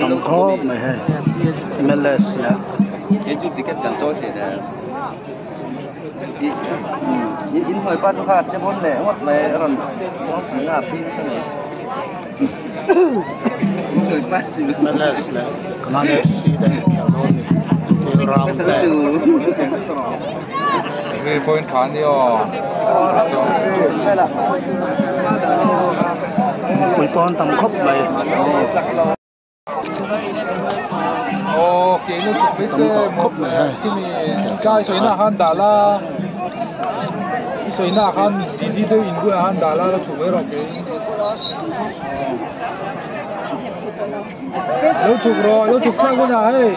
tổng khó mày hay MLS là cái chút thì cái cần tôi thì là in hồi ba chục hạt cho bốn lẻ hoặc về còn có xí là pin sao nhỉ người ba chỉ MLS là Command FC đây kiểu đó thì round đây cái point thán đi cuối con tổng khốc mày cái nó chụp với cái mình trai soi na han đà la soi na han đi đâu in bữa han đà la nó chụp với rồi cái lâu chụp theo con nhà ấy